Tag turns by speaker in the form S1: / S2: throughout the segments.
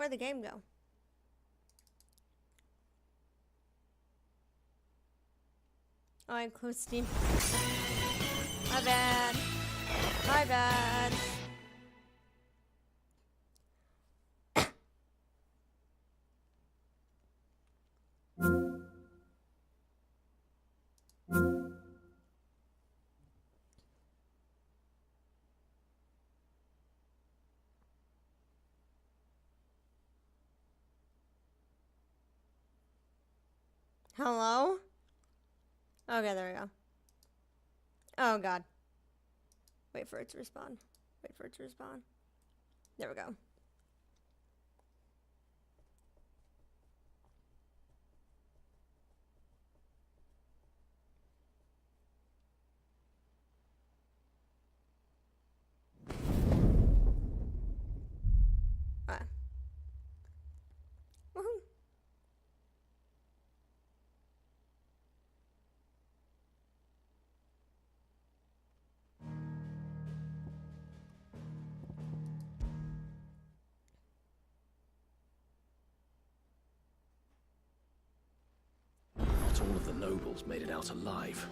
S1: Where'd the game go? Oh, I closed Steam. My bad. My bad. Hello? Okay, there we go. Oh, God. Wait for it to respawn. Wait for it to respawn. There we go. Ah. Woohoo.
S2: Not all of the nobles made it out alive.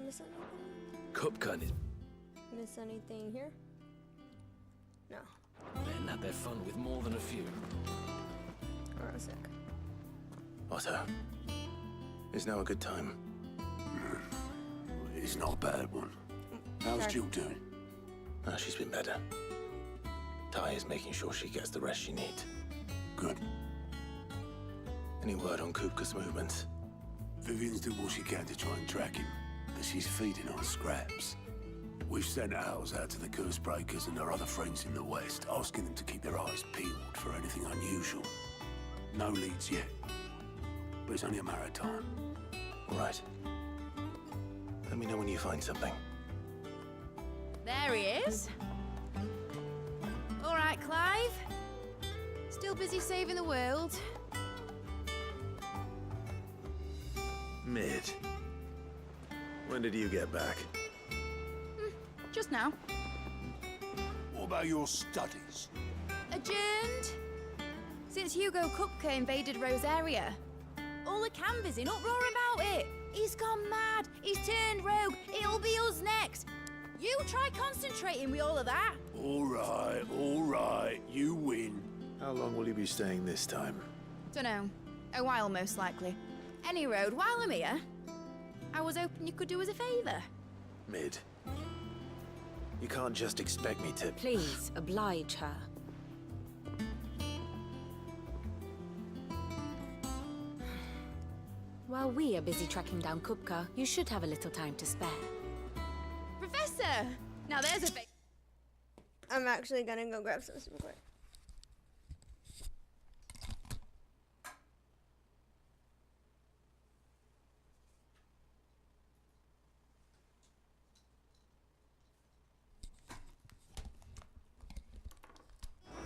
S1: Miss anything?
S2: Kupkan is
S1: Miss anything here? No.
S2: men had their fun with more than a few.
S1: Orosic.
S3: Otto, is now a good time?
S4: It's not a bad one. How's
S1: Sorry.
S4: Jill doing?
S3: Ah, she's been better. Ty is making sure she gets the rest she needs.
S4: Good.
S3: Any word on Kupka's movements?
S4: Vivian's doing what she can to try and track him, but she's feeding on scraps. We've sent ours out to the curse breakers and their other friends in the west, asking them to keep their eyes peeled for anything unusual. No leads yet, but it's only a matter of time.
S3: All right. Let me know when you find something.
S5: There he is. All right, Clive. Still busy saving the world.
S3: Mid. When did you get back?
S5: Just now.
S4: What about your studies?
S5: Adjourned. Since Hugo Kupka invaded Rosaria. All the canvas in uproar about it. He's gone mad. He's turned rogue. It'll be us next. You try concentrating with all of that.
S4: All right, you win.
S3: How long will you be staying this time?
S5: Dunno. A while, most likely. Any road, while I'm here, I was hoping you could do us a favour.
S3: Mid. You can't just expect me to...
S6: Please, oblige her. While we are busy tracking down Kupka, you should have a little time to spare.
S5: Professor! Now there's a fa-
S1: I'm actually gonna go grab some super quick.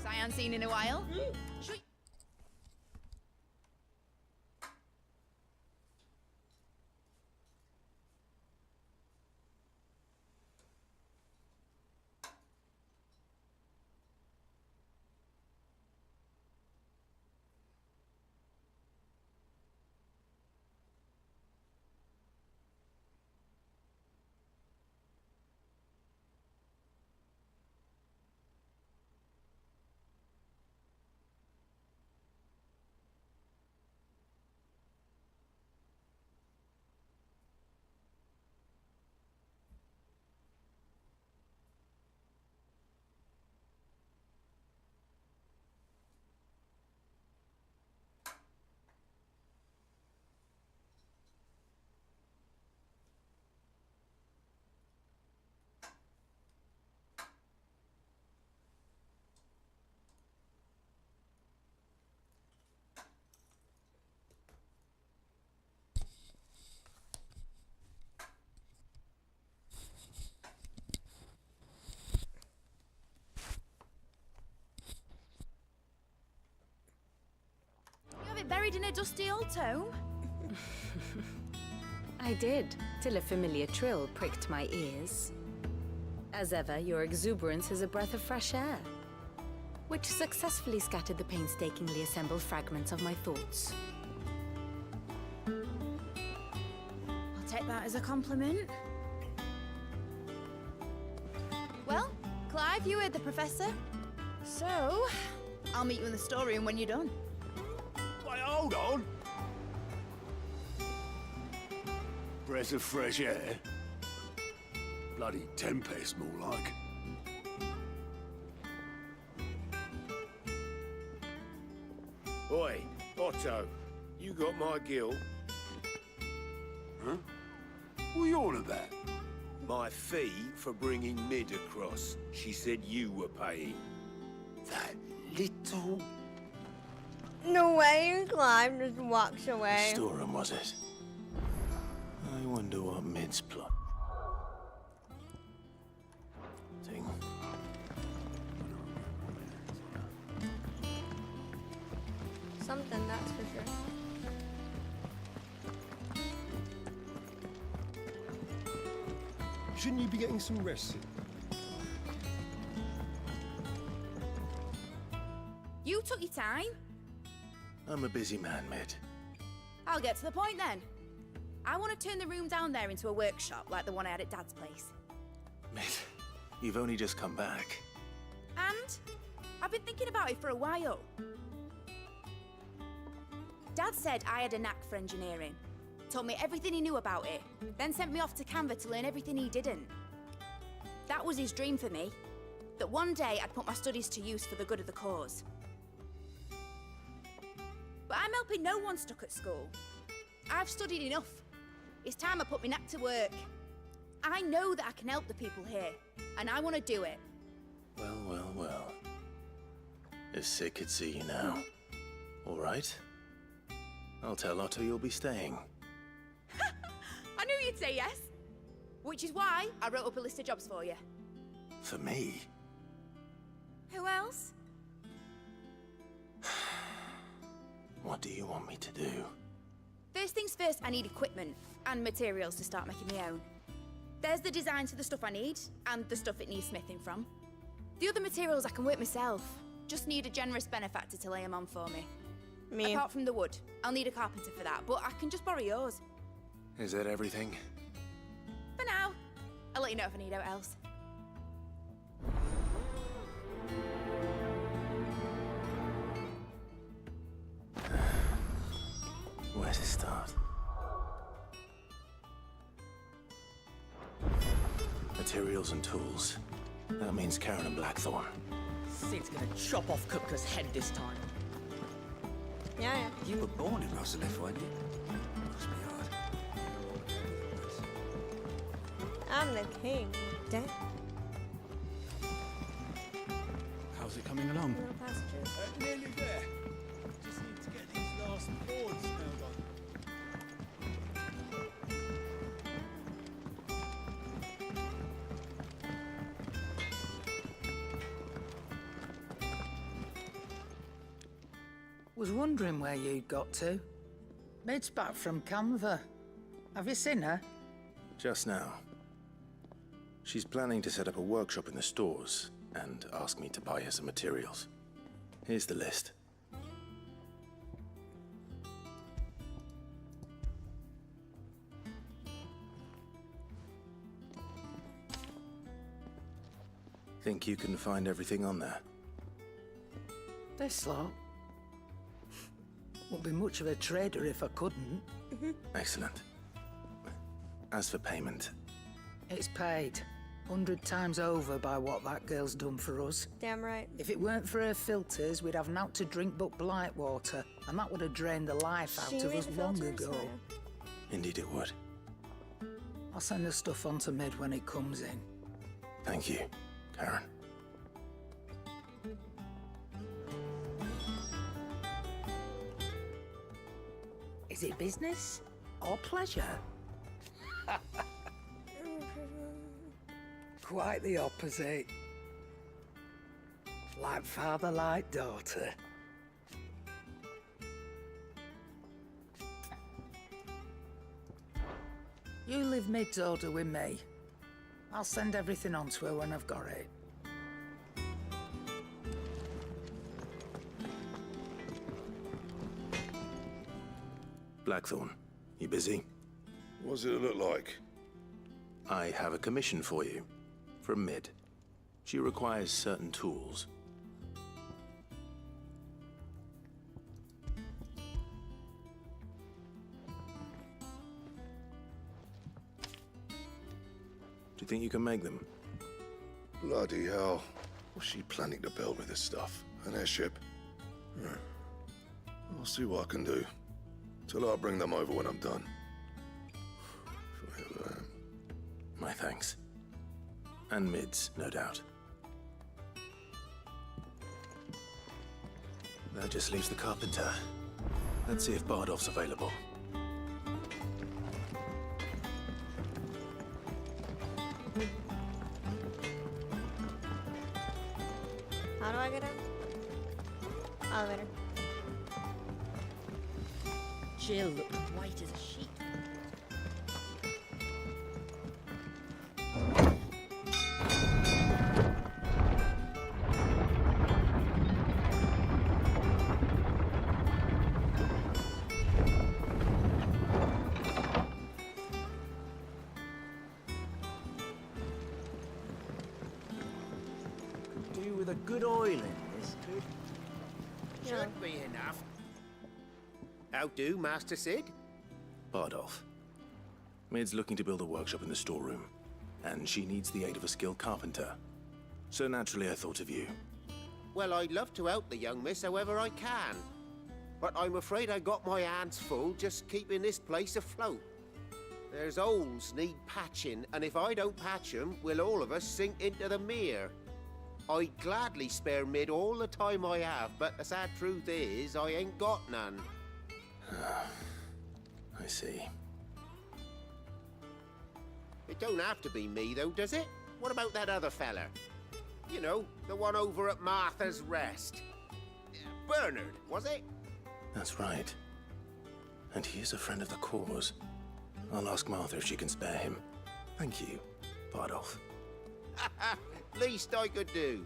S5: I haven't seen in a while. Should- You have it buried in a dusty old tome?
S6: I did, till a familiar trill pricked my ears. As ever, your exuberance is a breath of fresh air. which successfully scattered the painstakingly assembled fragments of my thoughts.
S5: I'll take that as a compliment. Well, Clive, you heard the professor. So, I'll meet you in the storeroom when you're done.
S4: Wait, hold on. Breath of fresh air. Bloody tempest, more like.
S7: Oi, Otto, you got my gill?
S4: Huh? What are you on about?
S7: My fee for bringing Mid across. She said you were paying.
S4: That little...
S1: No way, Clive just walks away.
S3: Storeroom, was it? I wonder what Mid's plot. Thing.
S1: Something, that's for sure.
S8: Shouldn't you be getting some rest soon?
S5: You took your time.
S3: I'm a busy man, Mid.
S5: I'll get to the point then. I want to turn the room down there into a workshop like the one I had at Dad's place.
S3: Mid, you've only just come back.
S5: And I've been thinking about it for a while. Dad said I had a knack for engineering. Told me everything he knew about it, then sent me off to Canva to learn everything he didn't. That was his dream for me, that one day I'd put my studies to use for the good of the cause. But I'm helping no one stuck at school. I've studied enough. It's time I put my knack to work. I know that I can help the people here, and I want to do it.
S3: Well, well, well. As sick could see you now. All right. I'll tell Otto you'll be staying.
S5: I knew you'd say yes. Which is why I wrote up a list of jobs for you.
S3: For me?
S5: Who else?
S3: What do you want me to do?
S5: First things first, I need equipment and materials to start making my own. There's the designs for the stuff I need, and the stuff it needs smithing from. The other materials I can work myself. Just need a generous benefactor to lay them on for me.
S1: Me.
S5: Apart from the wood, I'll need a carpenter for that, but I can just borrow yours.
S3: Is that everything?
S5: For now. I'll let you know if I need out else.
S3: Where to start? Materials and tools. That means Karen and Blackthorn.
S9: Sid's gonna chop off Kupka's head this time.
S1: Yeah, yeah.
S8: You were born in Rosalith, weren't you? Must be hard.
S1: I'm the king. Damn.
S8: How's it coming along?
S1: No passengers.
S8: Nearly there. Just need to get these last boards nailed on.
S9: Was wondering where you'd got to. Mid's back from Canva. Have you seen her?
S3: Just now. She's planning to set up a workshop in the stores and ask me to buy her some materials. Here's the list. Think you can find everything on there?
S9: This lot. Wouldn't be much of a trader if I couldn't.
S3: Excellent. As for payment,
S9: It's paid 100 times over by what that girl's done for us.
S1: Damn right.
S9: If it weren't for her filters, we'd have naught to drink but blight water, and that would have drained the life out
S1: She
S9: of
S1: made
S9: us
S1: the
S9: long
S1: filters?
S9: ago.
S1: Oh, yeah.
S3: indeed it would.
S9: I'll send the stuff on to Mid when it comes in.
S3: Thank you, Karen.
S9: Is it business or pleasure? Quite the opposite. Like father, like daughter. You leave Mid's order with me. I'll send everything on to her when I've got it.
S3: Blackthorn, you busy?
S4: What's it look like?
S3: I have a commission for you. From Mid. She requires certain tools. Do you think you can make them?
S4: Bloody hell. What's she planning to build with this stuff? An airship? I'll see what I can do. Till I'll bring them over when I'm done. Forever.
S3: My thanks. And Mid's, no doubt. That just leaves the carpenter. Let's see if Bardolph's available.
S1: How do I get in? Elevator.
S10: Jill looked white as a sheet.
S7: Do with a good oil in this, could?
S1: Yeah.
S7: Should be enough. How do, Master Sid?
S3: Bardolph. Mid's looking to build a workshop in the storeroom, and she needs the aid of a skilled carpenter. So naturally I thought of you.
S7: Well, I'd love to help the young miss however I can. But I'm afraid I got my hands full just keeping this place afloat. There's holes need patching, and if I don't patch 'em, we'll all of us sink into the mere. I'd gladly spare Mid all the time I have, but the sad truth is, I ain't got none.
S3: I see.
S7: It don't have to be me, though, does it? What about that other fella? You know, the one over at Martha's Rest. Bernard, was it?
S3: That's right. And he is a friend of the cause. I'll ask Martha if she can spare him. Thank you, Bardolph.
S7: Least I could do.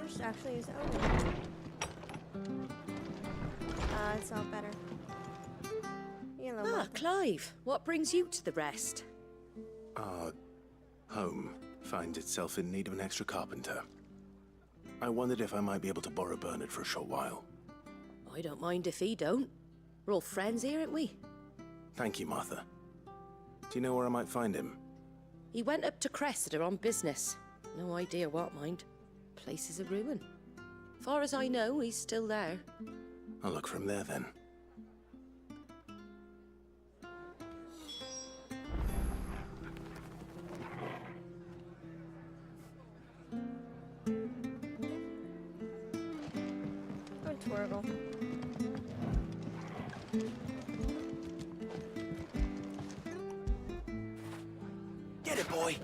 S1: Just actually use it. It's all better. Yellow
S10: Ah,
S1: one.
S10: Clive, what brings you to the rest?
S3: Our home finds itself in need of an extra carpenter. I wondered if I might be able to borrow Bernard for a short while.
S10: I don't mind if he don't. We're all friends here, aren't we?
S3: Thank you, Martha. Do you know where I might find him?
S10: He went up to Cressida on business. No idea what, mind. Place is a ruin. Far as I know, he's still there.
S3: I'll look for him there then.
S1: Go twirgle.
S7: Get it, boy.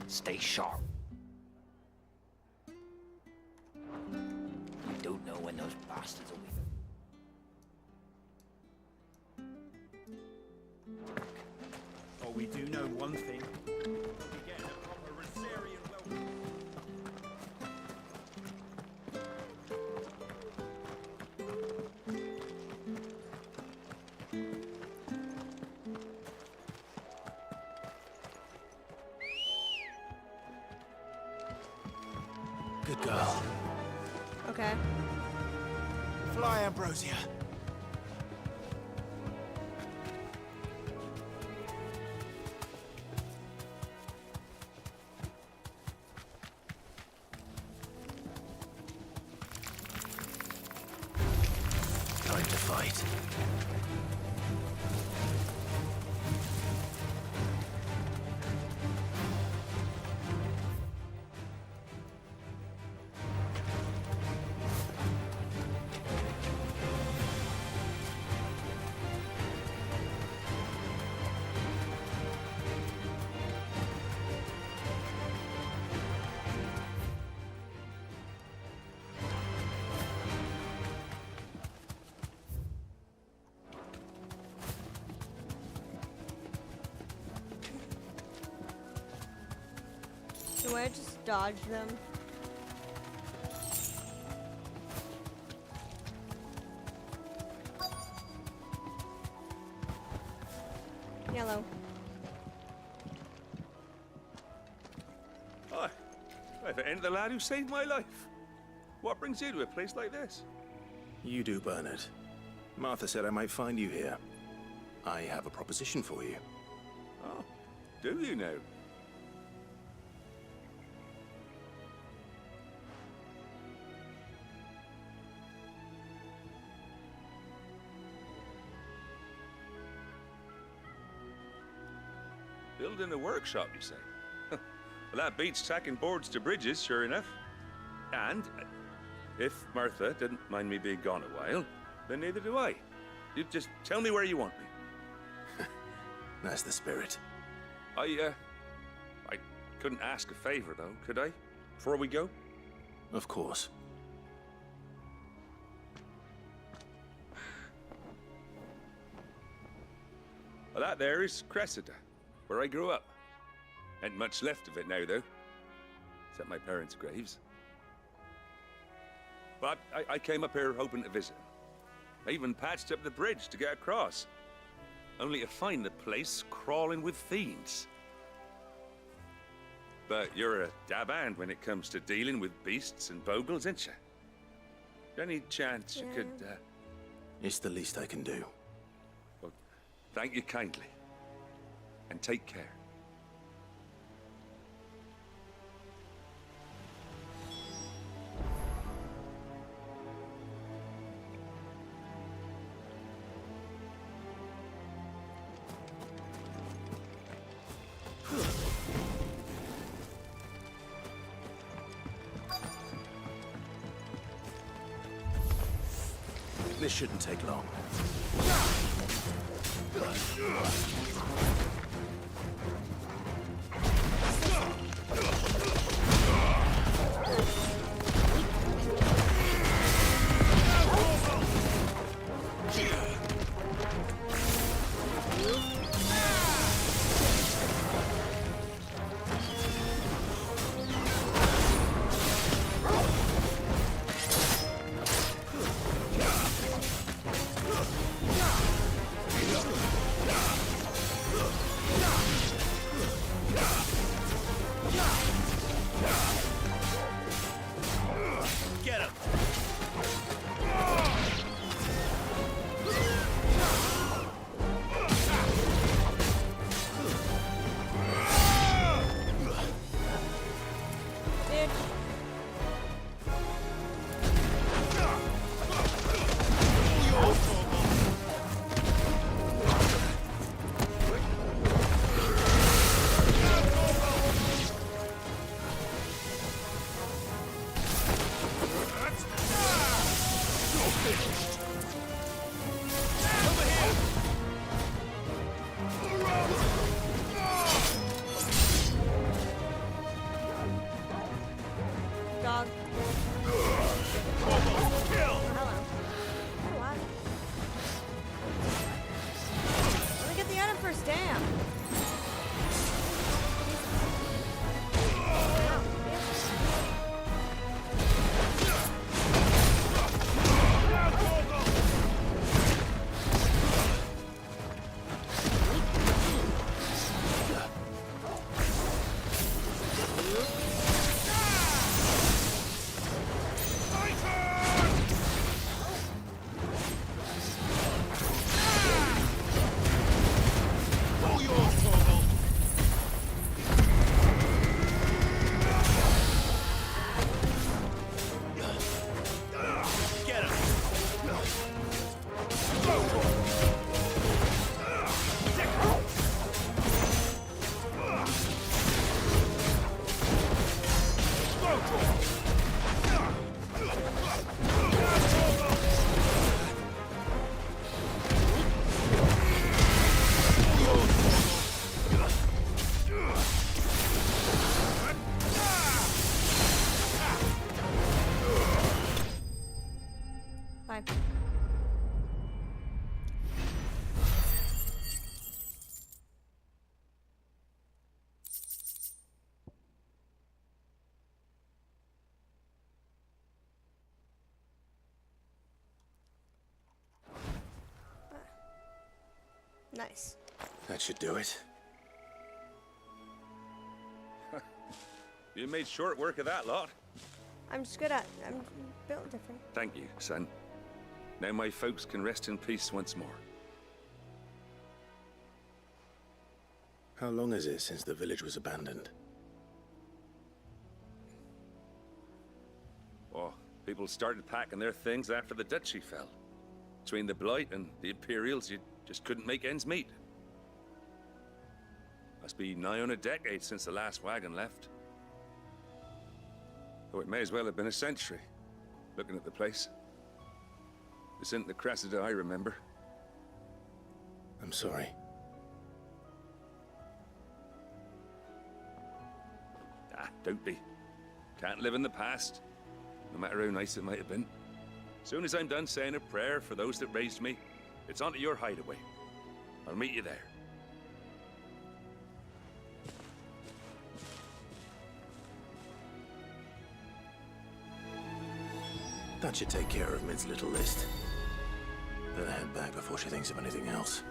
S2: Stay sharp. You don't know when those bastards will be.
S8: Oh, we do know one thing. We'll be getting a proper Rosarian welcome.
S3: Good girl.
S1: Okay.
S8: Fly, Ambrosia.
S3: fight.
S1: Do I just dodge them? Yellow.
S11: Hi. If it ain't the lad who saved my life. What brings you to a place like this?
S3: You do, Bernard. Martha said I might find you here. I have a proposition for you.
S11: Oh, do you now? Building a workshop, you say? Well, that beats tacking boards to bridges, sure enough. And if Martha didn't mind me being gone a while, then neither do I. You just tell me where you want me.
S3: That's the spirit.
S11: I couldn't ask a favor, though, could I? Before we go?
S3: Of course.
S11: Well, that there is Cressida, where I grew up. Ain't much left of it now, though. Except my parents' graves. But I came up here hoping to visit. I even patched up the bridge to get across. Only to find the place crawling with fiends. But you're a dab hand when it comes to dealing with beasts and bogles, ain't you? Any chance you could,
S3: It's the least I can do.
S11: Well, thank you kindly. And take care.
S3: This shouldn't take long.
S1: Dog.
S11: Kill!
S1: Hello. Oh, wow. Let me get the item first, damn. Oh, Bye. Nice.
S3: That should do it.
S11: You made short work of that lot.
S1: I'm just good at. I'm built different.
S11: Thank you, son. Now my folks can rest in peace once more.
S3: How long is it since the village was abandoned?
S11: Oh, people started packing their things after the duchy fell. Between the Blight and the Imperials, you just couldn't make ends meet. Must be nigh on a decade since the last wagon left. Oh, it may as well have been a century, looking at the place. This isn't the Cressida I remember.
S3: I'm sorry.
S11: Ah, don't be. Can't live in the past, no matter how nice it might have been. Soon as I'm done saying a prayer for those that raised me, it's onto your hideaway. I'll meet you there.
S3: That should take care of Mid's little list. Better head back before she thinks of anything else.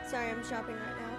S1: Sorry, I'm shopping right now.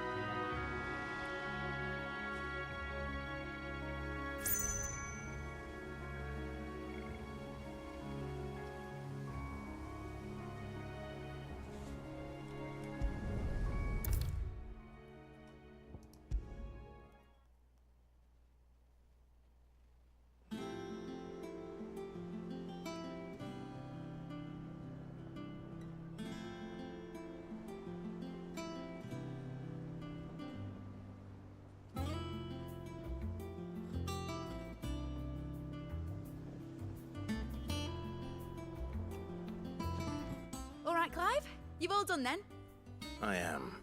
S5: All right, Clive? You've all done then?
S3: I am.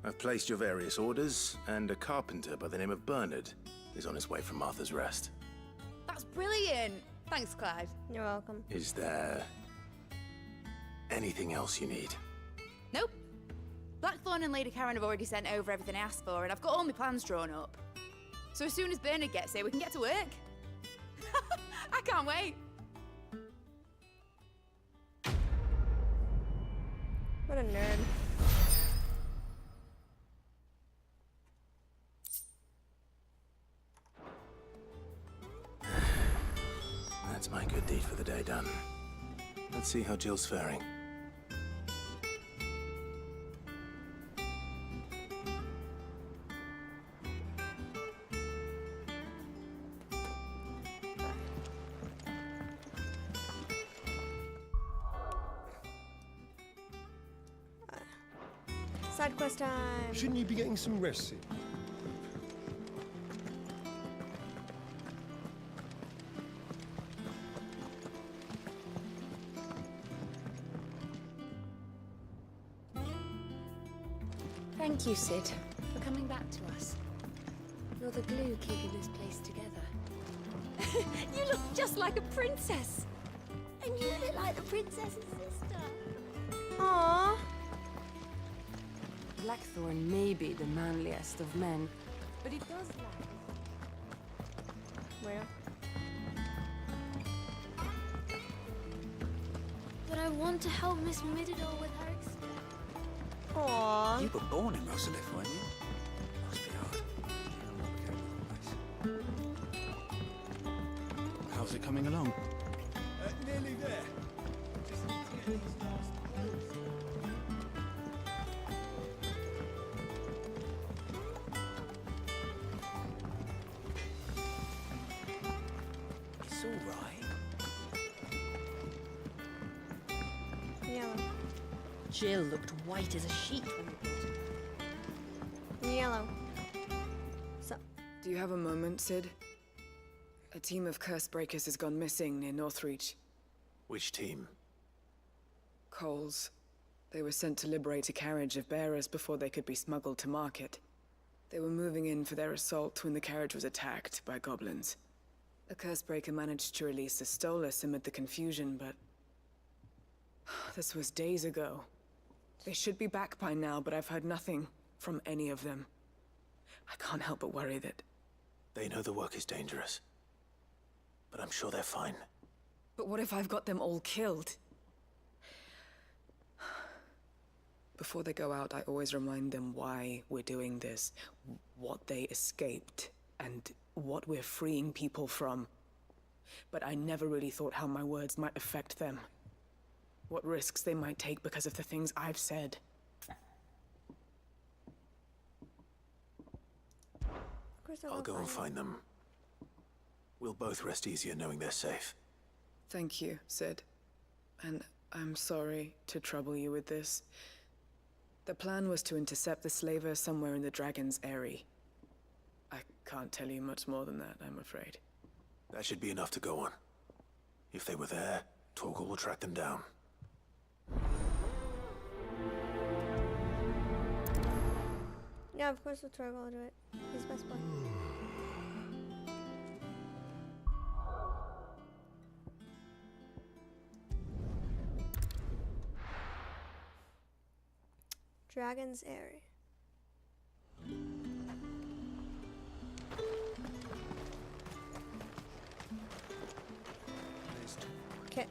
S3: I've placed your various orders, and a carpenter by the name of Bernard is on his way from Martha's Rest.
S5: That's brilliant. Thanks, Clive.
S1: You're welcome.
S3: Is there anything else you need?
S5: Nope. Blackthorn and Lady Karen have already sent over everything I asked for, and I've got all my plans drawn up. So as soon as Bernard gets here, we can get to work. I can't wait.
S1: What a nerd.
S3: That's my good deed for the day done. Let's see how Jill's faring.
S1: Side quest time.
S12: Shouldn't you be getting some rest soon?
S6: Thank you, Sid, for coming back to us. You're the glue keeping this place together.
S13: You look just like a princess. And you look like the princess's sister.
S1: Aww.
S14: Blackthorn may be the manliest of men, but he does lack.
S1: Where?
S13: But I want to help Miss Mididor with her
S1: Aww.
S15: You were born in Rosalith, weren't you? Must be hard. How's it coming along?
S12: Nearly there. Just need to get these last
S15: It's all right.
S1: Yellow.
S10: Jill looked white as a sheet when we brought her.
S1: Yellow. So.
S14: Do you have a moment, Sid? A team of curse breakers has gone missing near Northreach.
S3: Which team?
S14: Coles. They were sent to liberate a carriage of bearers before they could be smuggled to market. They were moving in for their assault when the carriage was attacked by goblins. A Cursebreaker managed to release a Stolas amid the confusion, but... this was days ago. They should be back by now, but I've heard nothing from any of them. I can't help but worry that...
S3: They know the work is dangerous. But I'm sure they're fine.
S14: But what if I've got them all killed? Before they go out, I always remind them why we're doing this, what they escaped, and what we're freeing people from. But I never really thought how my words might affect them. What risks they might take because of the things I've said.
S3: I'll go and find them. We'll both rest easier knowing they're safe.
S14: Thank you, Sid. And I'm sorry to trouble you with this. The plan was to intercept the slaver somewhere in the Dragon's Eyrie. I can't tell you much more than that, I'm afraid.
S3: That should be enough to go on. If they were there, Torgal will track them down.
S1: Yeah, of course Torgal will do it. He's best boy. Dragon's Eyrie. Kick.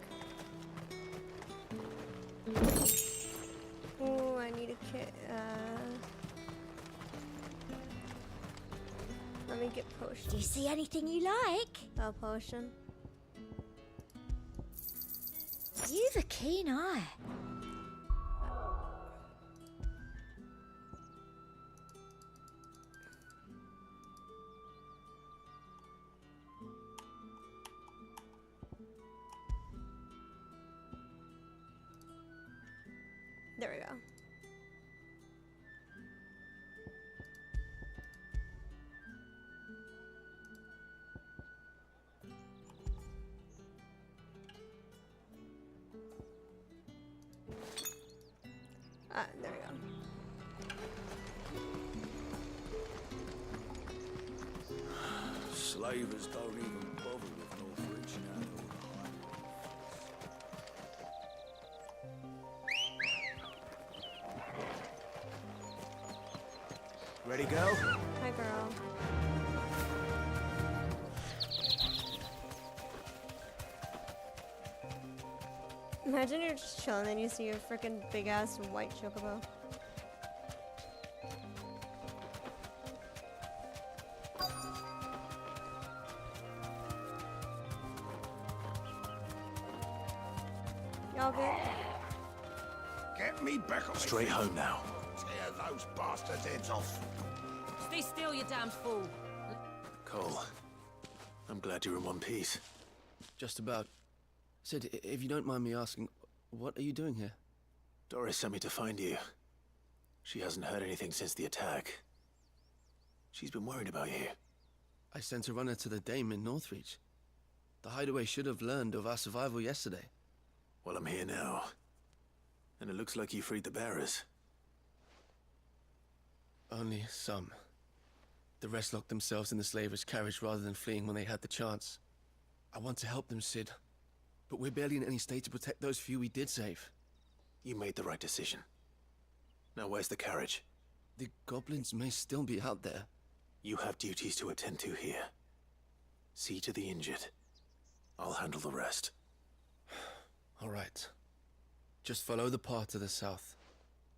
S1: Ooh, I need a kick. Let me get potion.
S13: Do you see anything you like?
S1: A potion.
S13: You've a keen eye.
S1: There we go. Ah, there we go.
S4: Slavers don't even bother with Northridge now.
S3: Ready, go?
S1: Hi, girl. Imagine you're just chilling and you see a freaking big ass white chocobo. Y'all good?
S4: Get me back on
S3: Straight home now.
S4: Tear those bastards' heads off.
S10: Stay still, you damned fool.
S3: Cole, I'm glad you're in one piece.
S15: Just about. Sid, if you don't mind me asking, what are you doing here?
S3: Doris sent me to find you. She hasn't heard anything since the attack. She's been worried about you.
S15: I sent a runner to the Dame in Northreach. The hideaway should have learned of our survival yesterday.
S3: Well, I'm here now. And it looks like you freed the bearers.
S15: Only some. The rest locked themselves in the slaver's carriage rather than fleeing when they had the chance. I want to help them, Sid. But we're barely in any state to protect those few we did save.
S3: You made the right decision. Now where's the carriage?
S15: The goblins may still be out there.
S3: You have duties to attend to here. See to the injured. I'll handle the rest.
S15: All right. Just follow the path to the south.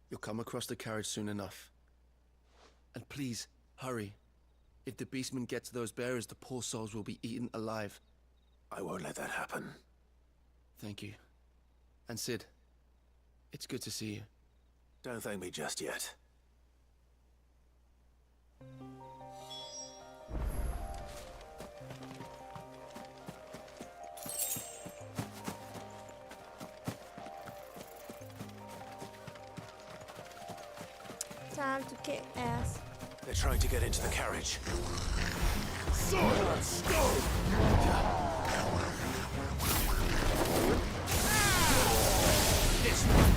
S15: You'll come across the carriage soon enough. And please, hurry. If the beastmen get to those bearers, the poor souls will be eaten alive.
S3: I won't let that happen.
S15: Thank you. And Sid, it's good to see you.
S3: Don't thank me just yet.
S1: Time to kick ass.
S3: They're trying to get into the carriage.
S4: Silence! Go!
S3: This one.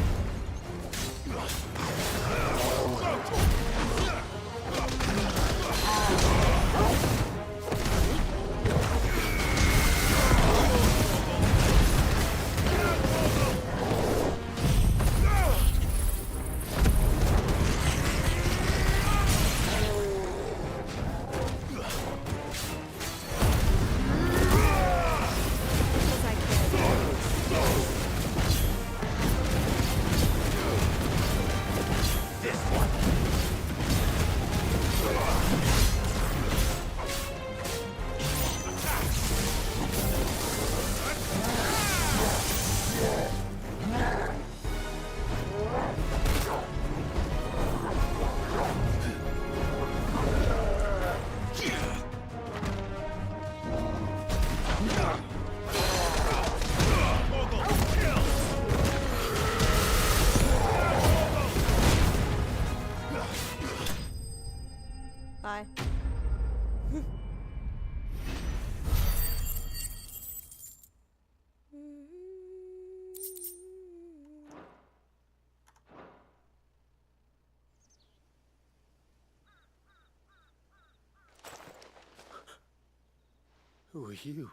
S4: Who are you?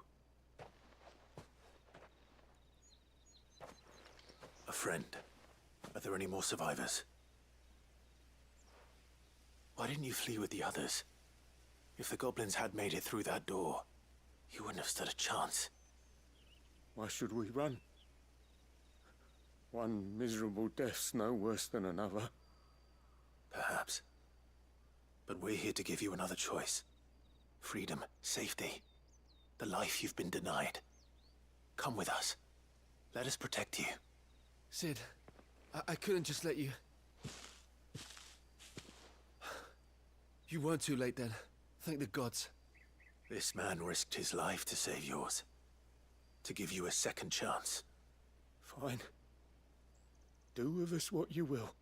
S3: A friend. Are there any more survivors? Why didn't you flee with the others? If the goblins had made it through that door, you wouldn't have stood a chance.
S4: Why should we run? One miserable death's no worse than another.
S3: Perhaps. But we're here to give you another choice. Freedom, safety, the life you've been denied. Come with us. Let us protect you.
S15: Sid, I couldn't just let you... You weren't too late then. Thank the gods.
S3: This man risked his life to save yours. To give you a second chance.
S4: Fine. Do with us what you will.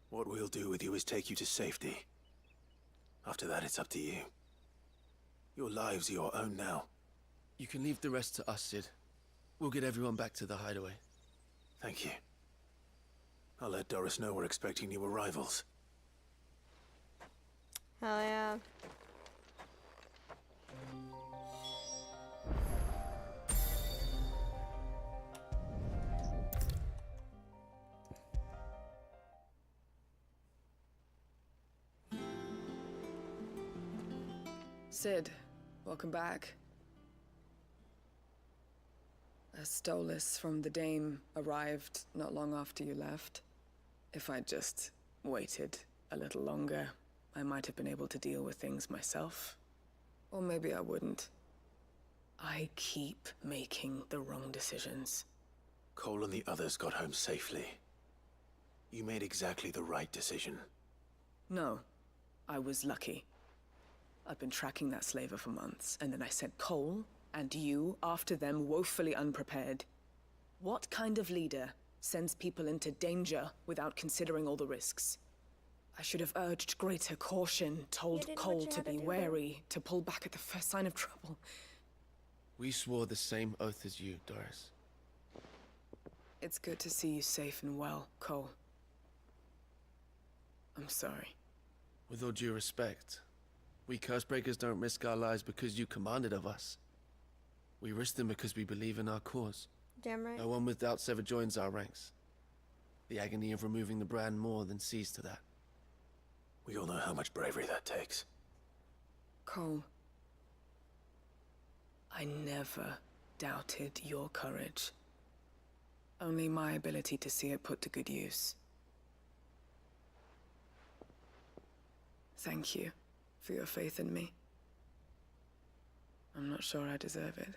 S3: What we'll do with you is take you to safety. After that, it's up to you. Your lives are your own now.
S15: You can leave the rest to us, Sid. We'll get everyone back to the hideaway.
S3: Thank you. I'll let Doris know we're expecting new arrivals.
S1: Hell yeah.
S14: Sid, welcome back. A Stolas from the Dame arrived not long after you left. If I'd just waited a little longer, I might have been able to deal with things myself. Or maybe I wouldn't. I keep making the wrong decisions.
S3: Cole and the others got home safely. You made exactly the right decision.
S14: No, I was lucky. I've been tracking that slaver for months, and then I sent Cole and you after them woefully unprepared. What kind of leader sends people into danger without considering all the risks? I should have urged greater caution, told Cole to be wary, to pull back at the first sign of trouble.
S15: We swore the same oath as you, Doris.
S14: It's good to see you safe and well, Cole. I'm sorry.
S15: With all due respect, we Cursebreakers don't risk our lives because you commanded of us. We risk them because we believe in our cause.
S1: Damn right.
S15: No one with doubts ever joins our ranks. The agony of removing the brand more than sees to that.
S3: We all know how much bravery that takes.
S14: Cole, I never doubted your courage. Only my ability to see it put to good use. Thank you for your faith in me. I'm not sure I deserve it.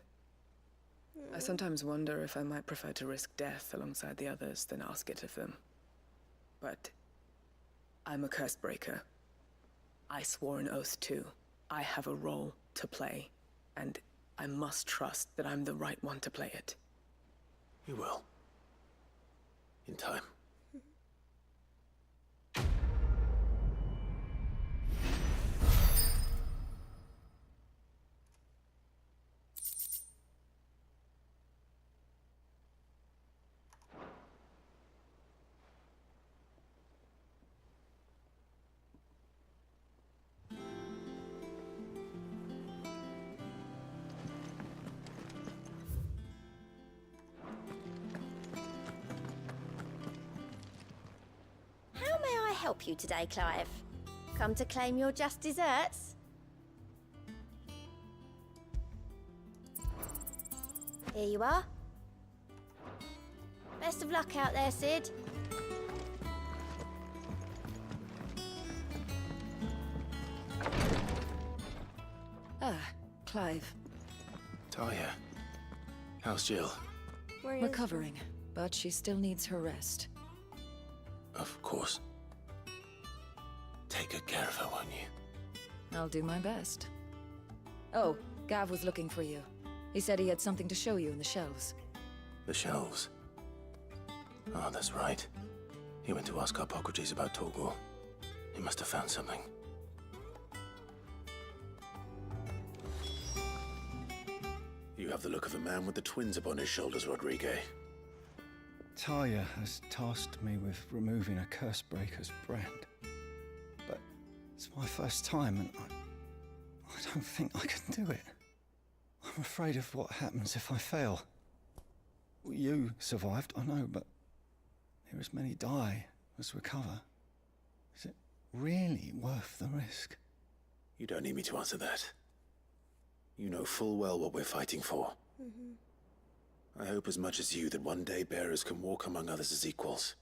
S14: I sometimes wonder if I might prefer to risk death alongside the others than ask it of them. But I'm a Cursebreaker. I swore an oath too. I have a role to play, and I must trust that I'm the right one to play it.
S3: You will. In time.
S13: How may I help you today, Clive? Come to claim your just desserts? Here you are. Best of luck out there, Sid.
S6: Ah, Clive.
S3: Talia. How's Jill?
S6: Recovering, but she still needs her rest.
S3: Of course. Take good care of her, won't you?
S6: I'll do my best. Oh, Gav was looking for you. He said he had something to show you in the shelves.
S3: The shelves. Ah, that's right. He went to ask Hippocrates about Torgor. He must have found something. You have the look of a man with the twins upon his shoulders, Rodrigue.
S12: Talia has tasked me with removing a Cursebreaker's brand. But it's my first time, and I don't think I can do it. I'm afraid of what happens if I fail. You survived, I know, but near as many die as recover. Is it really worth the risk?
S3: You don't need me to answer that. You know full well what we're fighting for. I hope as much as you that one day bearers can walk among others as equals.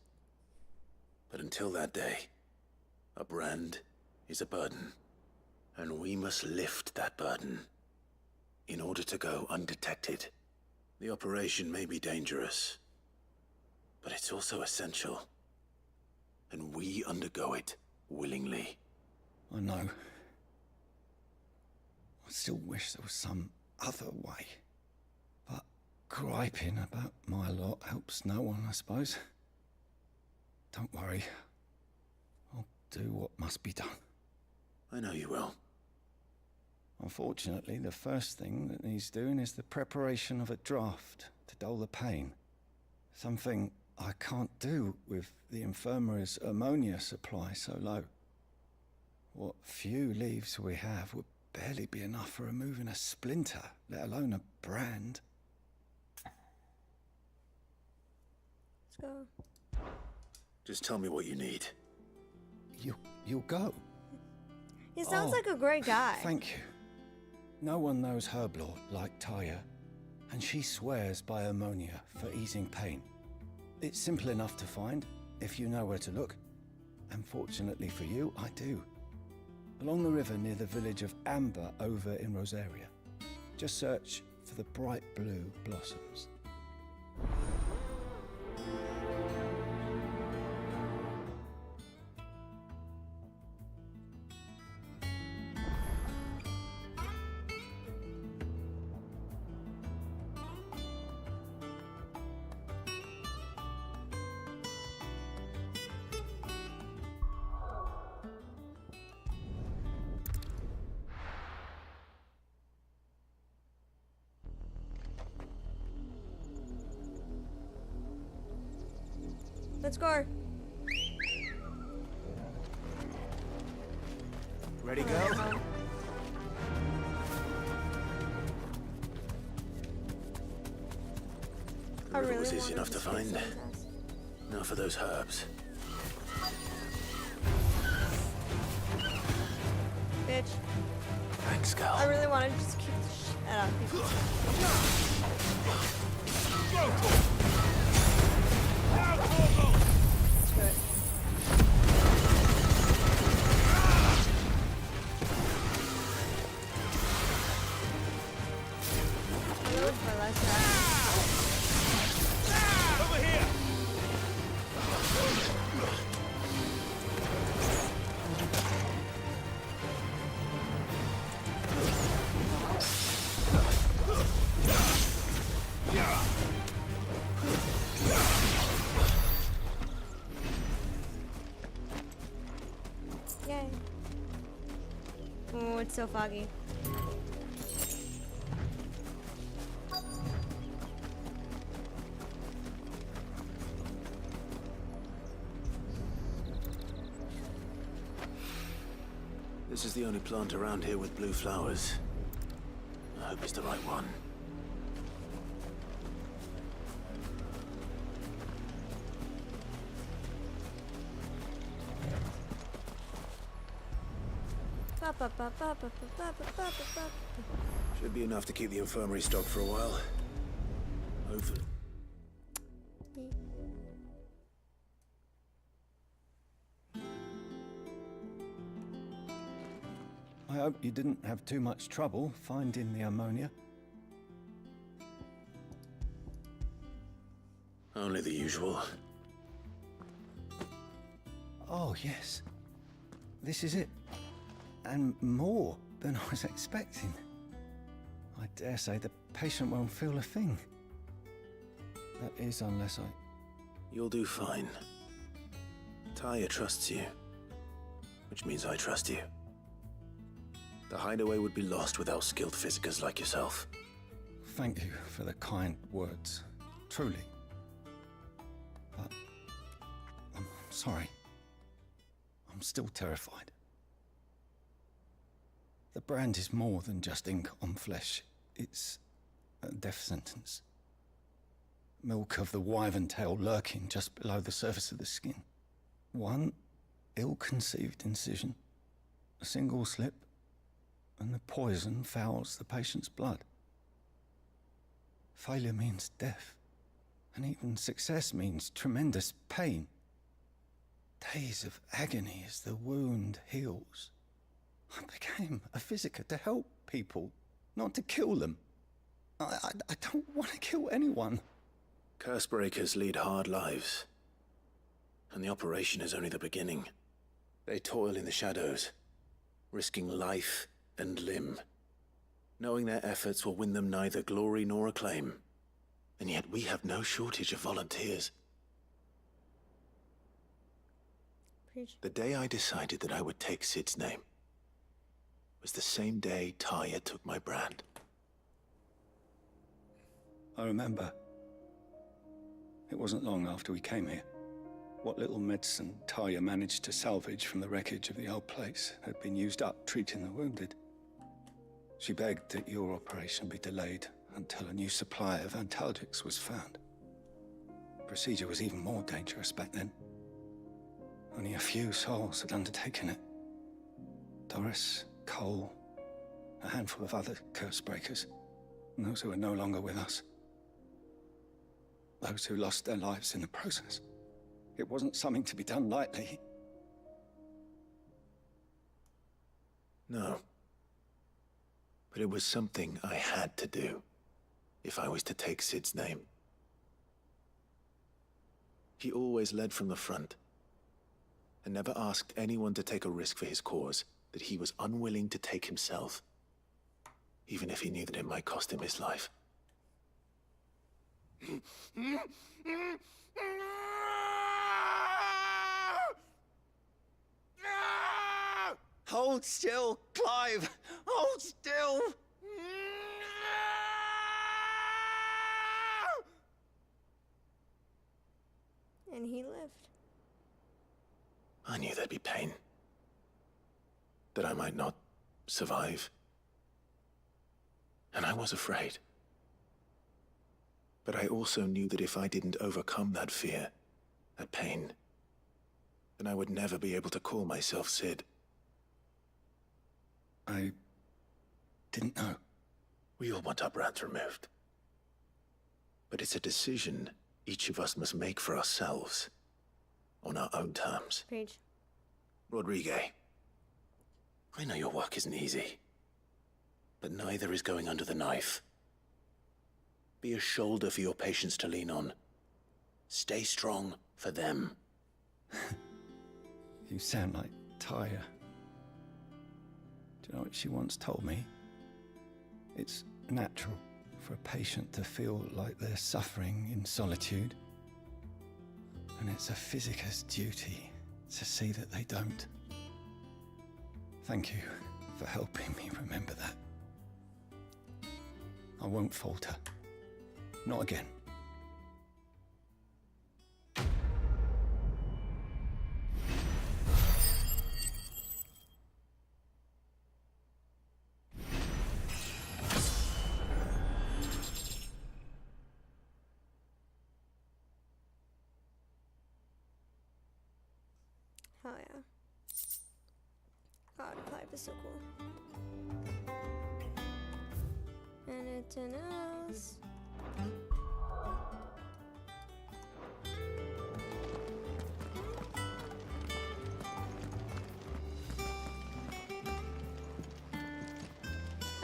S3: But until that day, a brand is a burden. And we must lift that burden in order to go undetected. The operation may be dangerous, but it's also essential. And we undergo it willingly.
S12: I know. I still wish there was some other way. But griping about my lot helps no one, I suppose. Don't worry. I'll do what must be done.
S3: I know you will.
S12: Unfortunately, the first thing that needs doing is the preparation of a draft to dull the pain. Something I can't do with the infirmary's ammonia supply so low. What few leaves we have would barely be enough for removing a splinter, let alone a brand.
S1: Let's go.
S3: Just tell me what you need.
S12: You'll go.
S1: He sounds like a great guy.
S12: Thank you. No one knows Herblore like Taya, and she swears by ammonia for easing pain. It's simple enough to find, if you know where to look. And fortunately for you, I do. Along the river near the village of Amber over in Rosaria. Just search for the bright blue blossoms.
S1: Let's go.
S7: Ready, go?
S3: The river was easy enough to find. Now for those herbs.
S1: Bitch.
S3: Thanks, Cal.
S1: I really wanted to just kick the shit out of people. Yay. Oh, it's so foggy.
S3: This is the only plant around here with blue flowers. I hope it's the right one. Should be enough to keep the infirmary stocked for a while. Hopefully.
S12: I hope you didn't have too much trouble finding the ammonia.
S3: Only the usual.
S12: Oh, yes. This is it. And more than I was expecting. I dare say the patient won't feel a thing. That is, unless I...
S3: You'll do fine. Taya trusts you. Which means I trust you. The hideaway would be lost without skilled physicers like yourself.
S12: Thank you for the kind words. Truly. But... I'm sorry. I'm still terrified. The brand is more than just ink on flesh. It's a death sentence. Milk of the wyvern tail lurking just below the surface of the skin. One ill-conceived incision, a single slip, and the poison fouls the patient's blood. Failure means death, and even success means tremendous pain. Days of agony as the wound heals. I became a physiker to help people, not to kill them. I don't want to kill anyone.
S3: Cursebreakers lead hard lives, and the operation is only the beginning. They toil in the shadows, risking life and limb, knowing their efforts will win them neither glory nor acclaim. And yet we have no shortage of volunteers.
S1: Preach.
S3: The day I decided that I would take Sid's name was the same day Taya took my brand.
S12: I remember. It wasn't long after we came here. What little medicine Taya managed to salvage from the wreckage of the old place had been used up treating the wounded. She begged that your operation be delayed until a new supply of antalgics was found. The procedure was even more dangerous back then. Only a few souls had undertaken it. Doris, Cole, a handful of other Cursebreakers, and those who are no longer with us. Those who lost their lives in the process. It wasn't something to be done lightly.
S3: No. But it was something I had to do, if I was to take Sid's name. He always led from the front, and never asked anyone to take a risk for his cause that he was unwilling to take himself, even if he knew that it might cost him his life.
S12: Hold still, Clive! Hold still!
S1: And he lived.
S3: I knew there'd be pain. That I might not survive. And I was afraid. But I also knew that if I didn't overcome that fear, that pain, then I would never be able to call myself Sid.
S12: I didn't know.
S3: We all want our brands removed. But it's a decision each of us must make for ourselves, on our own terms.
S1: Preach.
S3: Rodrigue, I know your work isn't easy, but neither is going under the knife. Be a shoulder for your patients to lean on. Stay strong for them.
S12: You sound like Taya. Do you know what she once told me? It's natural for a patient to feel like they're suffering in solitude. And it's a physiker's duty to see that they don't. Thank you for helping me remember that. I won't falter. Not again.
S1: Oh yeah. God, Clive is so cool. Anything else?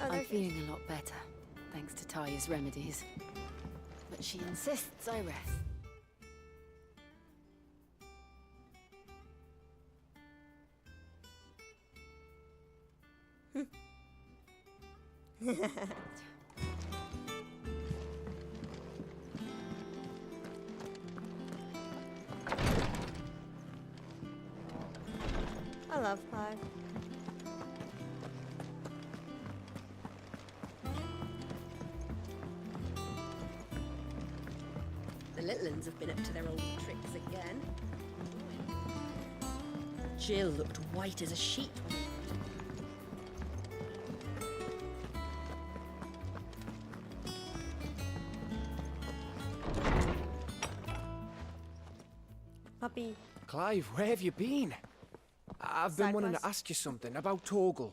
S6: I'm feeling a lot better, thanks to Taya's remedies. But she insists I rest.
S1: I love Clive.
S10: The little uns have been up to their old tricks again. Jill looked white as a sheet when
S16: Clive, where have you been? I've been
S1: Side
S16: wanting
S1: quest.
S16: to ask you something about Torgal.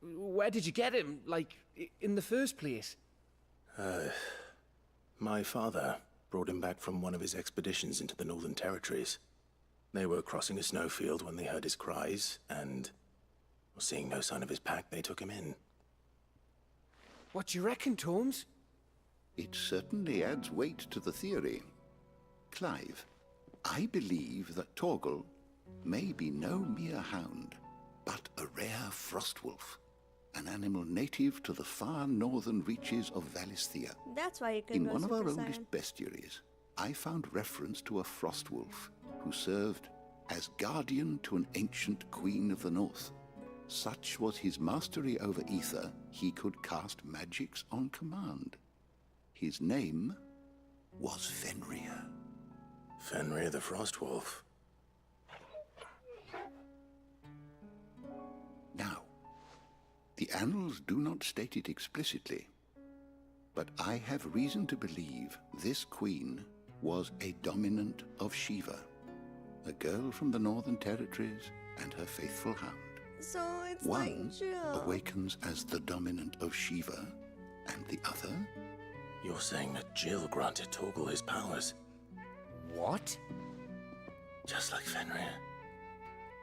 S16: Where did you get him, like, in the first place?
S3: My father brought him back from one of his expeditions into the Northern Territories. They were crossing a snowfield when they heard his cries, and seeing no sign of his pack, they took him in.
S16: What do you reckon, Tomes?
S17: It certainly adds weight to the theory. Clive, I believe that Torgal may be no mere hound, but a rare frostwolf, an animal native to the far northern reaches of Valisthea.
S1: That's why you could
S17: In
S1: go
S17: one of
S1: Super
S17: our
S1: Saiyan.
S17: oldest bestiaries, I found reference to a frostwolf who served as guardian to an ancient queen of the north. Such was his mastery over ether, he could cast magics on command. His name was Fenrir.
S3: Fenrir the Frostwolf.
S17: Now, the annals do not state it explicitly, but I have reason to believe this queen was a dominant of Shiva, a girl from the Northern Territories and her faithful hound.
S1: So it's
S17: One
S1: like Jill.
S17: awakens as the dominant of Shiva, and the other?
S3: You're saying that Jill granted Torgal his powers?
S16: What?
S3: Just like Fenrir.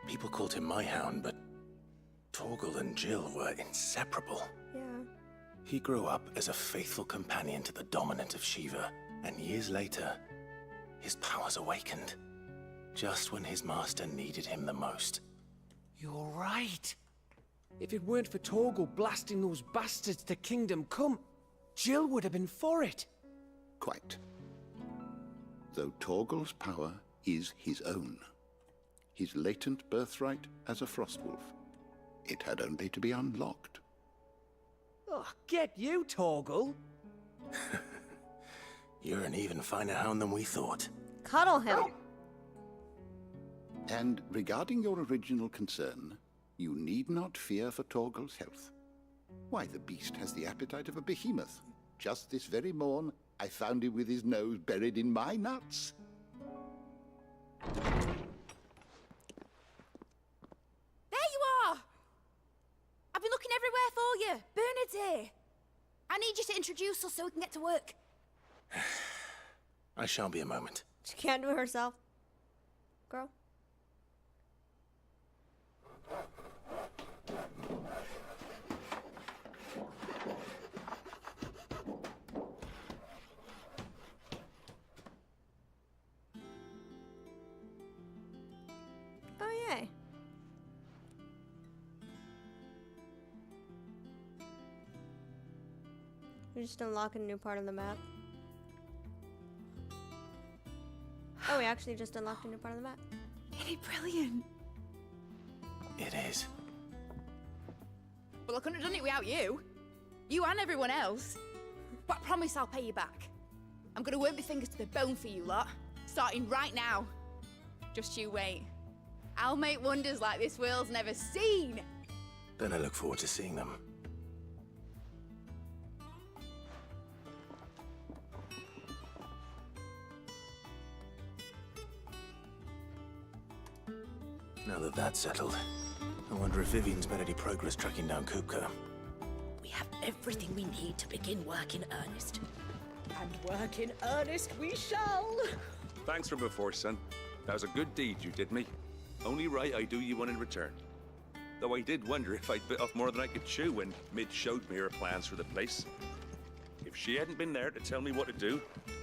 S3: People called him my hound, but Torgal and Jill were inseparable.
S1: Yeah.
S3: He grew up as a faithful companion to the dominant of Shiva, and years later, his powers awakened. Just when his master needed him the most.
S16: You're right. If it weren't for Torgal blasting those bastards to Kingdom Come, Jill would have been for it.
S17: Quite. Though Torgal's power is his own, his latent birthright as a frostwolf, it had only to be unlocked.
S16: Oh, get you, Torgal.
S3: You're an even finer hound than we thought.
S1: Cuddle him.
S17: And regarding your original concern, you need not fear for Torgal's health. Why, the beast has the appetite of a behemoth. Just this very morn, I found him with his nose buried in my nuts.
S5: There you are! I've been looking everywhere for you. Bernard's here. I need you to introduce us so we can get to work.
S3: I shall be a moment.
S1: She can't do it herself. Girl. Oh, yay. We're just unlocking a new part of the map. Oh, we actually just unlocked a new part of the map.
S5: Isn't it brilliant?
S3: It is.
S5: Well, I couldn't have done it without you. You and everyone else. But I promise I'll pay you back. I'm gonna work my fingers to the bone for you lot, starting right now. Just you wait. I'll make wonders like this world's never seen.
S3: Then I look forward to seeing them. Now that that's settled, I wonder if Vivian's made any progress tracking down Kupka.
S10: We have everything we need to begin work in earnest. And work in earnest we shall.
S11: Thanks for before, son. That was a good deed you did me. Only right I do you one in return. Though I did wonder if I'd bit off more than I could chew when Mid showed me her plans for the place. If she hadn't been there to tell me what to do,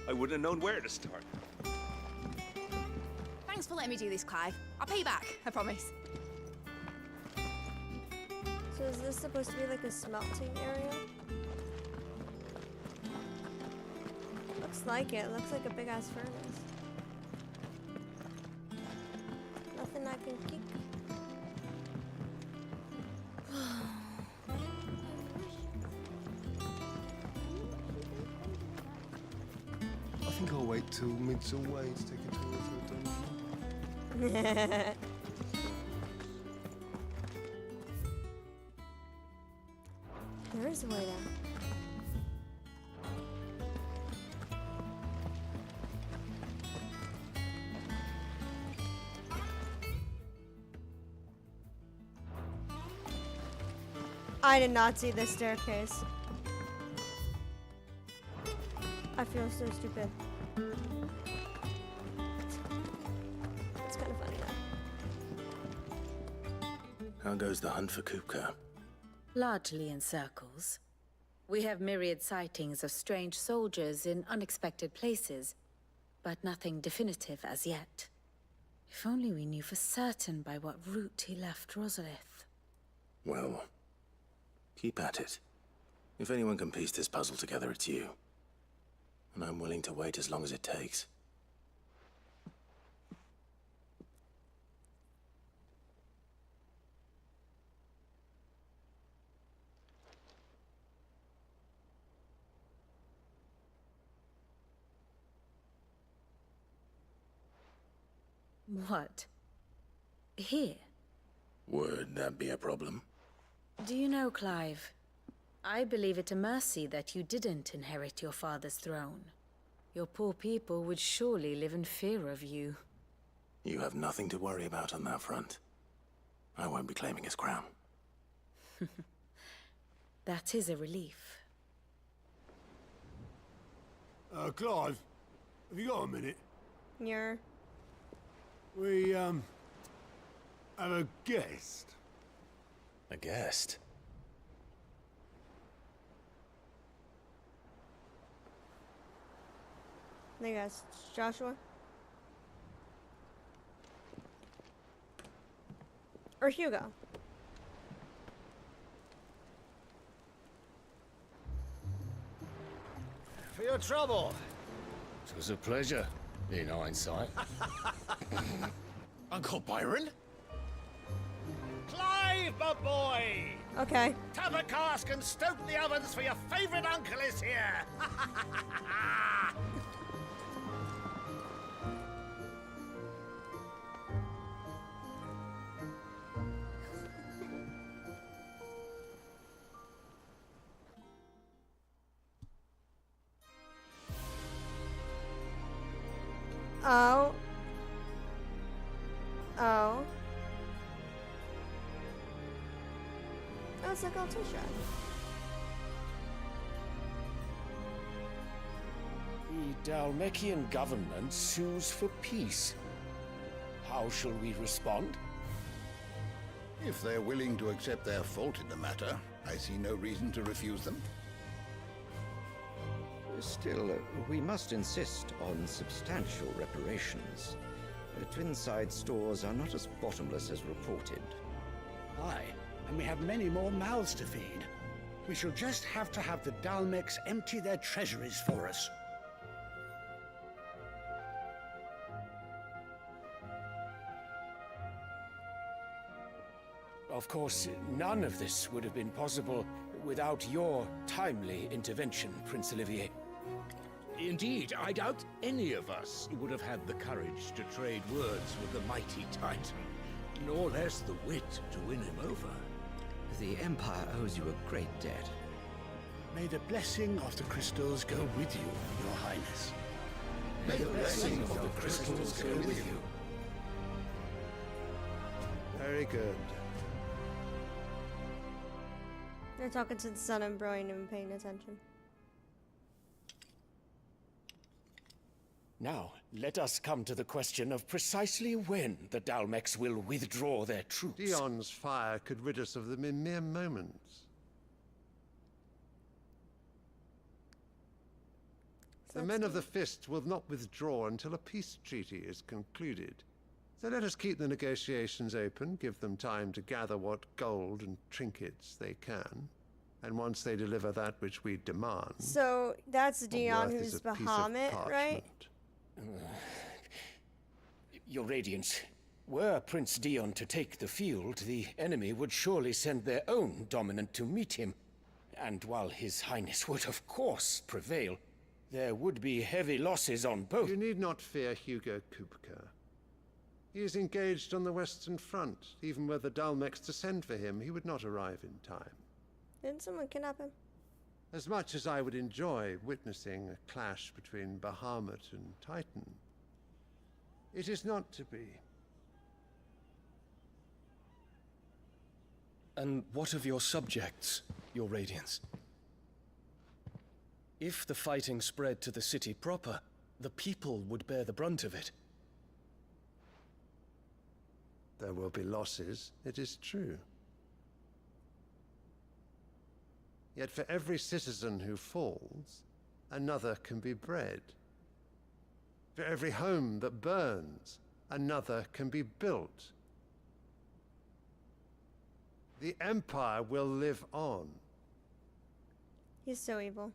S11: I wouldn't have known where to start.
S5: Thanks for letting me do this, Clive. I'll pay you back, I promise.
S1: So is this supposed to be like a smelting area? Looks like it. Looks like a big ass furnace. Nothing I can kick.
S18: I think I'll wait till Mid's away to take a tour of the dungeon.
S1: There is a way down. I did not see this staircase. I feel so stupid. It's kind of funny though.
S3: How goes the hunt for Kupka?
S6: Largely in circles. We have myriad sightings of strange soldiers in unexpected places, but nothing definitive as yet. If only we knew for certain by what route he left Rosalith.
S3: Well, keep at it. If anyone can piece this puzzle together, it's you. And I'm willing to wait as long as it takes.
S6: What? Here?
S3: Would that be a problem?
S6: Do you know, Clive? I believe it a mercy that you didn't inherit your father's throne. Your poor people would surely live in fear of you.
S3: You have nothing to worry about on that front. I won't be claiming his crown.
S6: That is a relief.
S4: Clive, have you got a minute?
S1: Yeah.
S4: We, have a guest.
S3: A guest?
S1: I think that's Joshua. Or Hugo.
S19: For your trouble.
S2: It was a pleasure, in hindsight.
S19: Uncle Byron? Clive, my boy!
S1: Okay.
S19: Tap a cask and stoke the ovens for your favorite uncle is here!
S1: Oh. Oh. Oh, it's like Altisha.
S12: The Dalmekian government sues for peace. How shall we respond?
S17: If they're willing to accept their fault in the matter, I see no reason to refuse them.
S20: Still, we must insist on substantial reparations. Twinside stores are not as bottomless as reported.
S21: Aye, and we have many more mouths to feed. We shall just have to have the Dalmecs empty their treasuries for us.
S12: Of course, none of this would have been possible without your timely intervention, Prince Olivier.
S22: Indeed, I doubt any of us would have had the courage to trade words with the mighty Titan, nor less the wit to win him over.
S20: The Empire owes you a great debt.
S21: May the blessing of the crystals go with you, Your Highness.
S17: May the blessing of the crystals go with you.
S18: Very good.
S1: They're talking to the sun and Bro ain't even paying attention.
S12: Now, let us come to the question of precisely when the Dalmecs will withdraw their troops.
S18: Dion's fire could rid us of them in mere moments. The men of the Fist will not withdraw until a peace treaty is concluded. So let us keep the negotiations open, give them time to gather what gold and trinkets they can. And once they deliver that which we demand...
S1: So, that's
S18: what
S1: Dion
S18: worth is
S1: who's
S18: a piece of
S1: Bahamut, right?
S12: Your Radiance, were Prince Dion to take the field, the enemy would surely send their own dominant to meet him. And while His Highness would of course prevail, there would be heavy losses on both.
S18: You need not fear Hugo Kupka. He is engaged on the Western Front. Even were the Dalmecs to send for him, he would not arrive in time.
S1: Didn't someone kidnap him?
S18: As much as I would enjoy witnessing a clash between Bahamut and Titan, it is not to be.
S12: And what of your subjects, your Radiance? If the fighting spread to the city proper, the people would bear the brunt of it.
S18: There will be losses, it is true. Yet for every citizen who falls, another can be bred. For every home that burns, another can be built. The Empire will live on.
S1: He's so evil.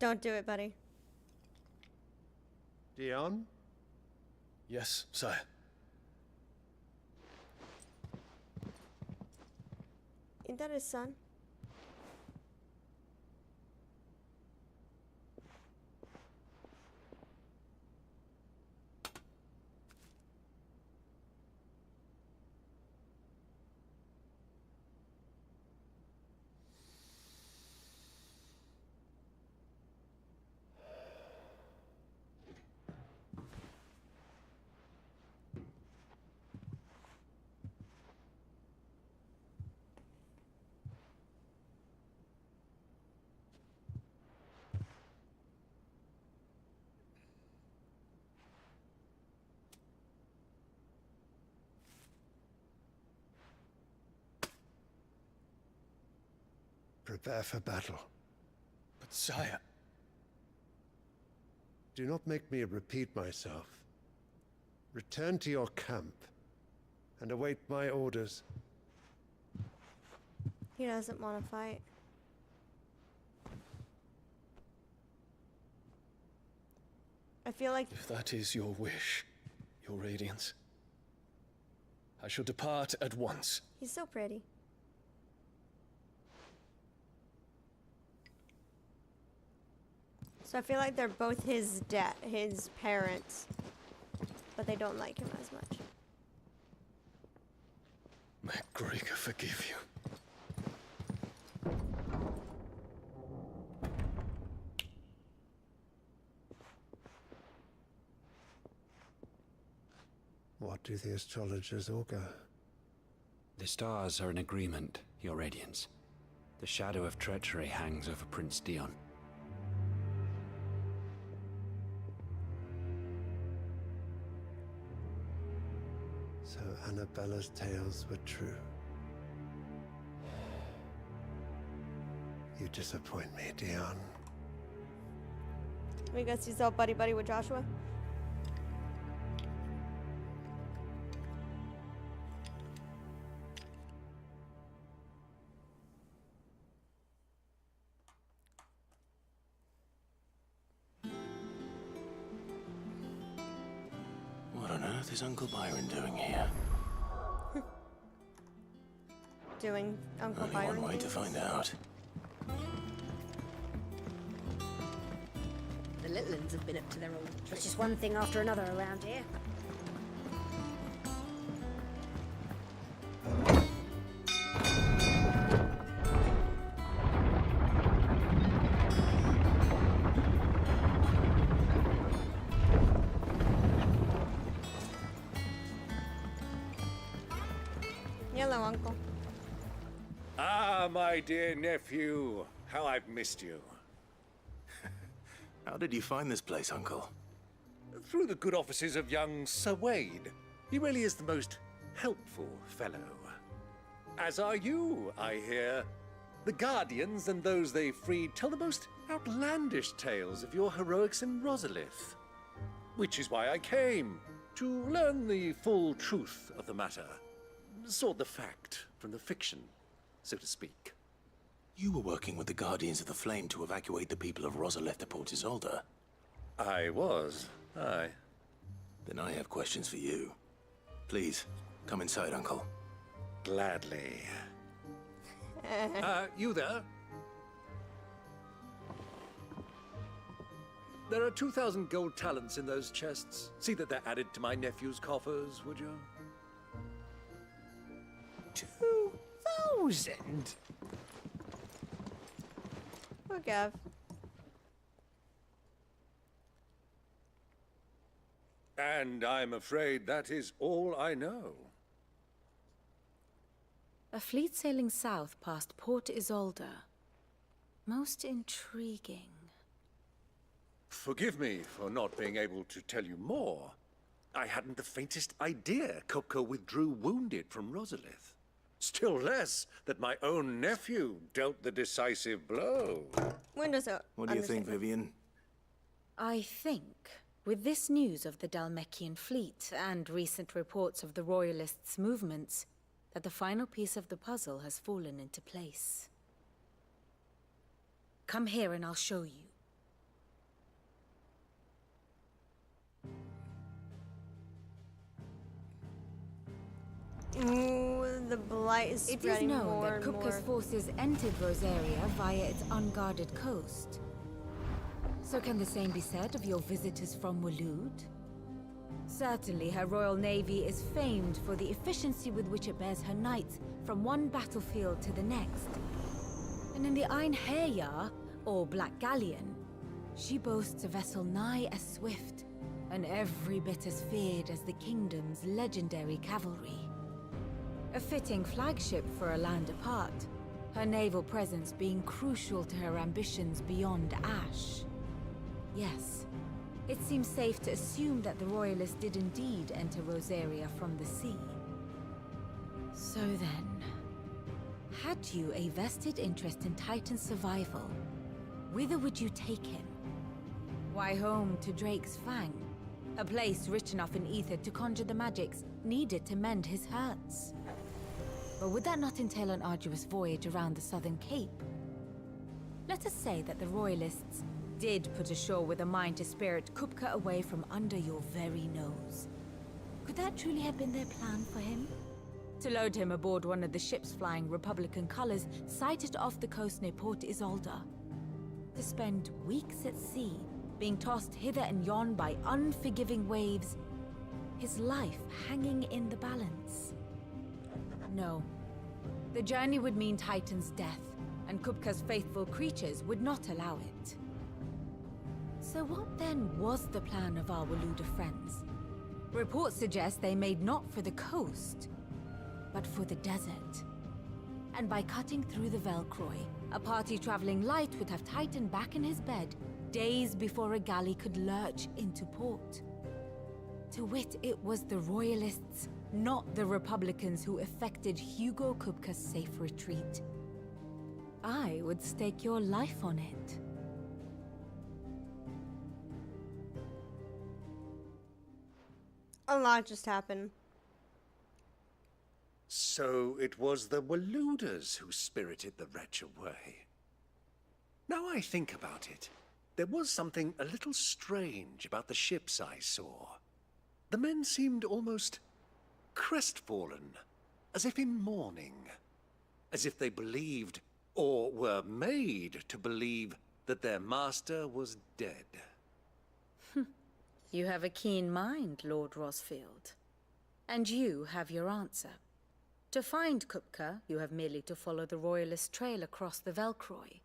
S1: Don't do it, buddy.
S18: Dion?
S12: Yes, sire.
S1: Ain't that his son?
S18: Prepare for battle.
S12: But sire...
S18: Do not make me repeat myself. Return to your camp and await my orders.
S1: He doesn't want to fight. I feel like...
S12: If that is your wish, your Radiance, I shall depart at once.
S1: He's so pretty. So I feel like they're both his parents, but they don't like him as much.
S12: May Gregor forgive you.
S18: What do the astrologers augur?
S8: The stars are in agreement, Your Radiance. The shadow of treachery hangs over Prince Dion.
S18: So Annabella's tales were true. You disappoint me, Dion.
S1: We guess he's all buddy-buddy with Joshua.
S3: What on earth is Uncle Byron doing here?
S1: Doing Uncle
S3: Only
S1: Byron
S3: one way to
S1: things.
S3: find out.
S13: The little ones have been up to their old tricks. It's just one thing after another around here.
S1: Hello, Uncle.
S22: Ah, my dear nephew. How I've missed you.
S3: How did you find this place, Uncle?
S22: Through the good offices of young Sir Wade. He really is the most helpful fellow. As are you, I hear. The Guardians and those they freed tell the most outlandish tales of your heroics in Rosalith. Which is why I came, to learn the full truth of the matter. Sort the fact from the fiction, so to speak.
S3: You were working with the Guardians of the Flame to evacuate the people of Rosalith to Port Isolde.
S22: I was, aye.
S3: Then I have questions for you. Please, come inside, Uncle.
S22: Gladly. You there? There are 2,000 gold talents in those chests. See that they're added to my nephew's coffers, would you?
S16: 2,000?
S1: Poor Gav.
S22: And I'm afraid that is all I know.
S6: A fleet sailing south past Port Isolde. Most intriguing.
S22: Forgive me for not being able to tell you more. I hadn't the faintest idea Kupka withdrew wounded from Rosalith. Still less that my own nephew dealt the decisive blow.
S1: Windows out.
S3: What do you think, Vivian?
S6: I think, with this news of the Dalmekian fleet and recent reports of the Royalists' movements, that the final piece of the puzzle has fallen into place. Come here and I'll show you.
S1: Ooh, the blight is
S6: It is
S1: spreading
S6: known
S1: more
S6: that
S1: and
S6: Kupka's
S1: more.
S6: forces entered Rosaria via its unguarded coast. So can the same be said of your visitors from Waloed? Certainly her royal navy is famed for the efficiency with which it bears her knights from one battlefield to the next. And in the Einherjar, or Black Galleon, she boasts a vessel nigh as swift, and every bit as feared as the kingdom's legendary cavalry. A fitting flagship for a land apart, her naval presence being crucial to her ambitions beyond Ash. Yes, it seems safe to assume that the Royalists did indeed enter Rosaria from the sea. So then, had you a vested interest in Titan's survival, whither would you take him? Why, home to Drake's Fang, a place rich enough in ether to conjure the magics needed to mend his hurts. But would that not entail an arduous voyage around the southern cape? Let us say that the Royalists did put ashore with a mind to spirit Kupka away from under your very nose. Could that truly have been their plan for him? To load him aboard one of the ships flying Republican colors sighted off the coast near Port Isolde. To spend weeks at sea, being tossed hither and yon by unforgiving waves, his life hanging in the balance. No. The journey would mean Titan's death, and Kupka's faithful creatures would not allow it. So what then was the plan of our Waluda friends? Reports suggest they made not for the coast, but for the desert. And by cutting through the Velcroy, a party traveling light would have Titan back in his bed days before a galley could lurch into port. To wit, it was the Royalists, not the Republicans, who effected Hugo Kupka's safe retreat. I would stake your life on it.
S1: A lot just happened.
S22: So it was the Waluders who spirited the wretch away. Now I think about it, there was something a little strange about the ships I saw. The men seemed almost crestfallen, as if in mourning, as if they believed, or were made to believe, that their master was dead.
S6: You have a keen mind, Lord Rosfield. And you have your answer. To find Kupka, you have merely to follow the Royalist trail across the Velcroy.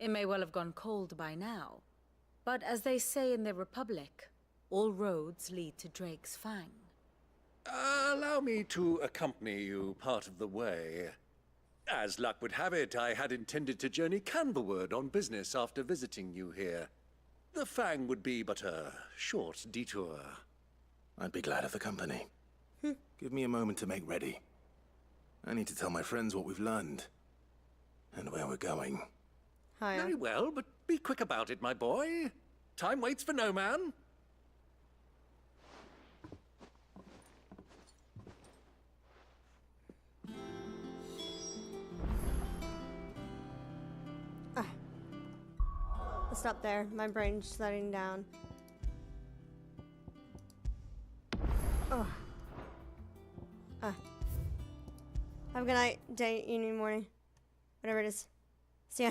S6: It may well have gone cold by now, but as they say in the Republic, all roads lead to Drake's Fang.
S22: Allow me to accompany you part of the way. As luck would have it, I had intended to journey Canverward on business after visiting you here. The Fang would be but a short detour.
S3: I'd be glad of the company. Give me a moment to make ready. I need to tell my friends what we've learned. And where we're going.
S1: Hiya.
S22: Very well, but be quick about it, my boy. Time waits for no man.
S1: I'll stop there. My brain's shutting down. Oh. Have a good night, day, evening, morning. Whatever it is. See ya.